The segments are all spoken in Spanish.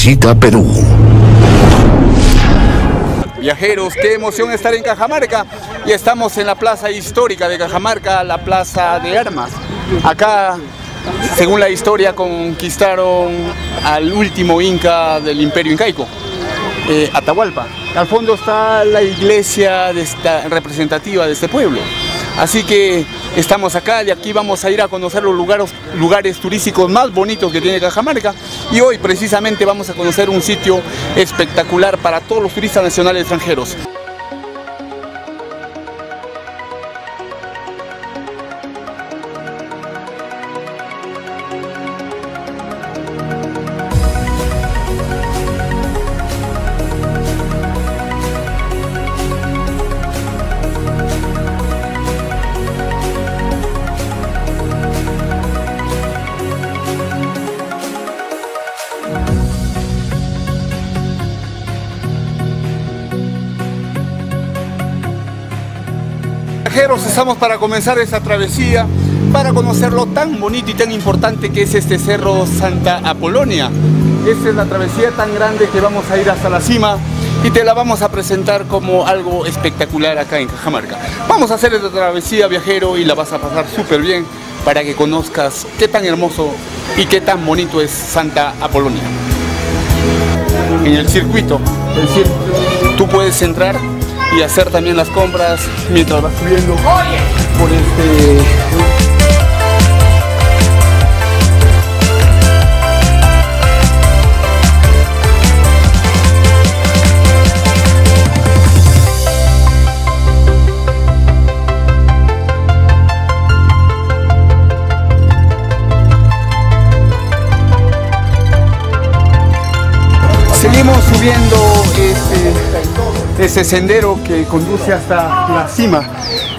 visita Perú. Viajeros, qué emoción estar en Cajamarca, y estamos en la plaza histórica de Cajamarca, la plaza de armas. Acá, según la historia, conquistaron al último inca del imperio incaico, Atahualpa. Al fondo está la iglesia representativa de este pueblo. Así que estamos acá, de aquí vamos a ir a conocer los lugares turísticos más bonitos que tiene Cajamarca, y hoy precisamente vamos a conocer un sitio espectacular para todos los turistas nacionales y extranjeros. Viajeros, estamos para comenzar esta travesía, para conocer lo tan bonito y tan importante que es este cerro Santa Apolonia. Esta es la travesía tan grande que vamos a ir hasta la cima y te la vamos a presentar como algo espectacular acá en Cajamarca. Vamos a hacer esta travesía, viajero, y la vas a pasar súper bien para que conozcas qué tan hermoso y qué tan bonito es Santa Apolonia. En el circuito, tú puedes entrar y hacer también las compras mientras vas subiendo por Seguimos subiendo ese sendero que conduce hasta la cima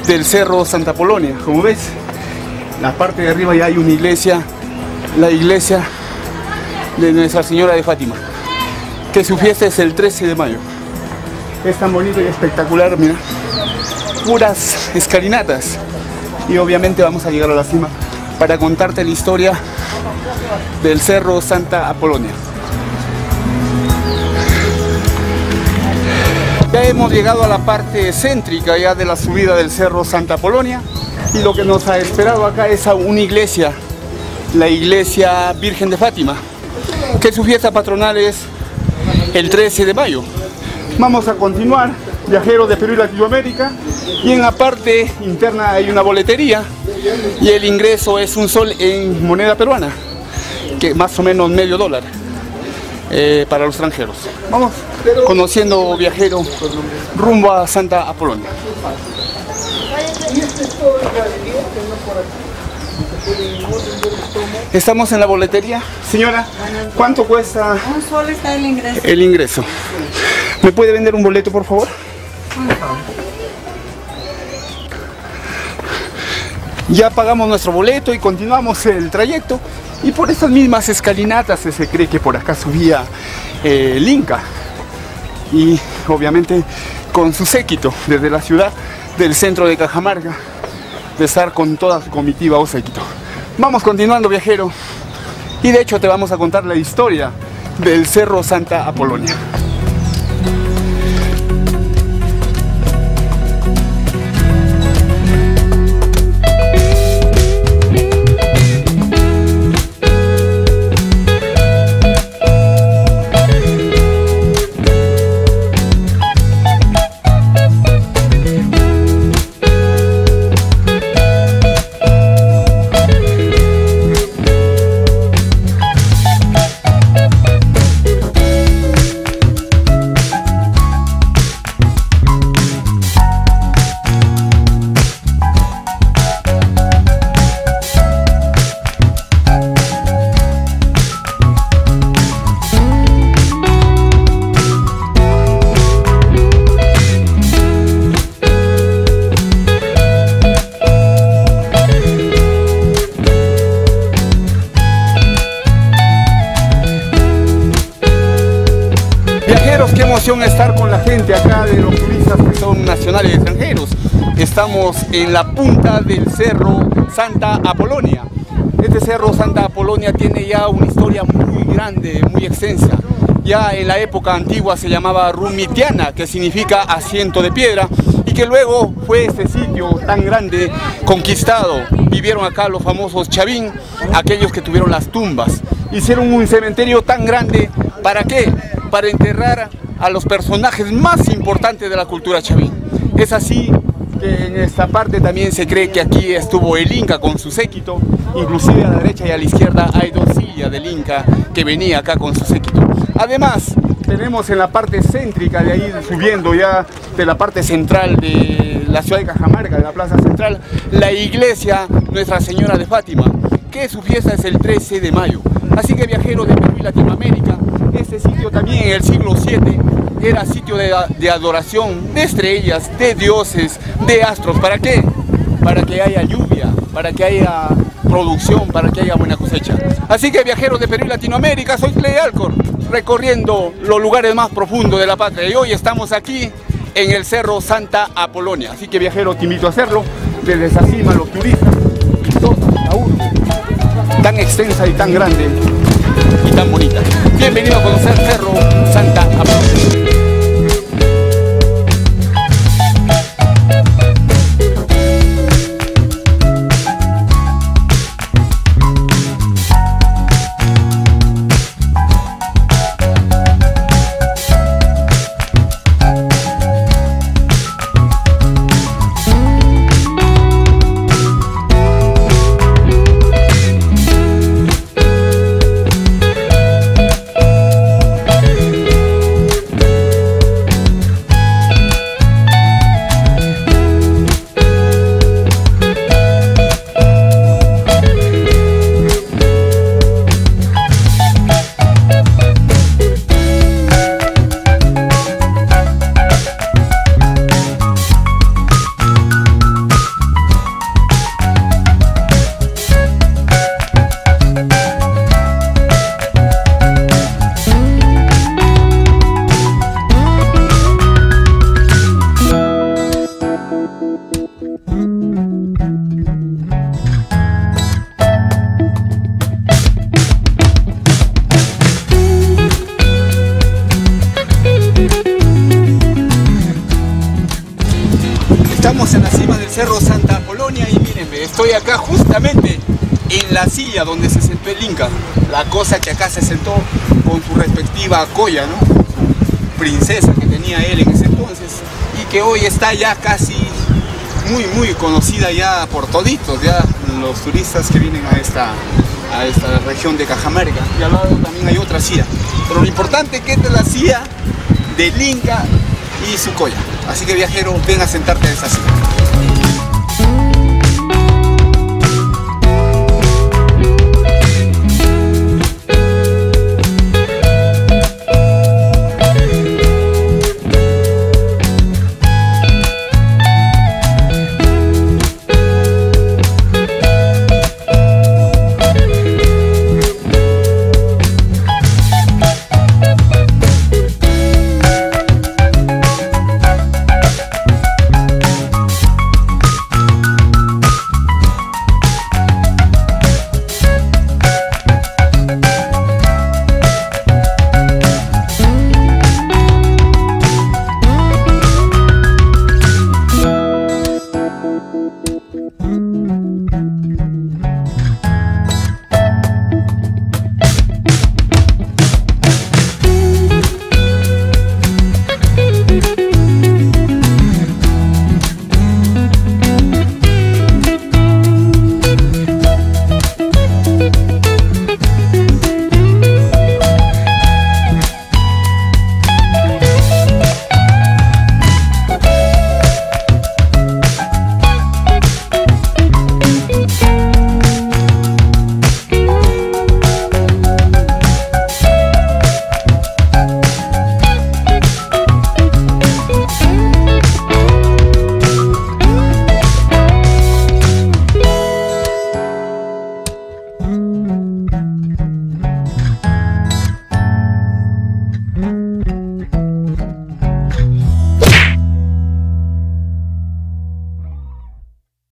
del cerro Santa Apolonia. Como ves, en la parte de arriba ya hay una iglesia, la iglesia de Nuestra Señora de Fátima, que su fiesta es el 13 de mayo. Es tan bonito y espectacular, mira, puras escalinatas, y obviamente vamos a llegar a la cima para contarte la historia del cerro Santa Apolonia. Ya hemos llegado a la parte céntrica ya de la subida del cerro Santa Apolonia, y lo que nos ha esperado acá es una iglesia, la iglesia Virgen de Fátima, que su fiesta patronal es el 13 de mayo. Vamos a continuar, viajeros de Perú y Latinoamérica, y en la parte interna hay una boletería y el ingreso es un sol en moneda peruana, que más o menos $0,5 para los extranjeros. Vamos conociendo, viajero, rumbo a Santa Apolonia. Estamos en la boletería. Señora, ¿cuánto cuesta? Un sol está el ingreso. El ingreso. ¿Me puede vender un boleto, por favor? Ya pagamos nuestro boleto y continuamos el trayecto, y por esas mismas escalinatas se cree que por acá subía el Inca, y obviamente con su séquito desde la ciudad del centro de Cajamarca, de estar con toda su comitiva o séquito. Vamos continuando, viajero, y de hecho te vamos a contar la historia del cerro Santa Apolonia. Qué emoción estar con la gente acá, de los turistas que son nacionales y extranjeros. Estamos en la punta del cerro Santa Apolonia. Este cerro Santa Apolonia tiene ya una historia muy grande, muy extensa. ya en la época antigua se llamaba Rumitiana, que significa asiento de piedra, y que luego fue este sitio tan grande conquistado. Vivieron acá los famosos chavín, aquellos que tuvieron las tumbas. Hicieron un cementerio tan grande, ¿para qué? Para enterrar a los personajes más importantes de la cultura chavín. Es así que en esta parte también se cree que aquí estuvo el Inca con su séquito, inclusive a la derecha y a la izquierda hay 2 sillas del Inca que venía acá con su séquito. Además, tenemos en la parte céntrica de ahí, subiendo ya de la parte central de la ciudad de Cajamarca, de la plaza central, la iglesia Nuestra Señora de Fátima, que su fiesta es el 13 de mayo. Así que viajeros de Perú y Latinoamérica, este sitio también en el siglo VII era sitio de adoración de estrellas, de dioses, de astros. ¿Para qué? Para que haya lluvia, para que haya producción, para que haya buena cosecha. Así que viajeros de Perú y Latinoamérica, soy Clay Alcor, recorriendo los lugares más profundos de la patria. Y hoy estamos aquí en el Cerro Santa Apolonia. Así que viajeros, te invito a hacerlo desde esa cima, los turistas, toda la urbe, tan extensa y tan grande y tan bonita. Bienvenido a conocer Cerro Santa Apolonia. Estamos en la cima del Cerro Santa Apolonia y mírenme, estoy acá justamente en la silla donde se sentó el Inca. La cosa que acá se sentó con su respectiva colla, ¿no? Su princesa que tenía él en ese entonces y que hoy está ya casi muy conocida ya por toditos, ya los turistas que vienen a esta región de Cajamarca. Y al lado también hay otra silla, pero lo importante es que esta es la silla del Inca y su colla. Así que viajero, ven a sentarte en esa silla.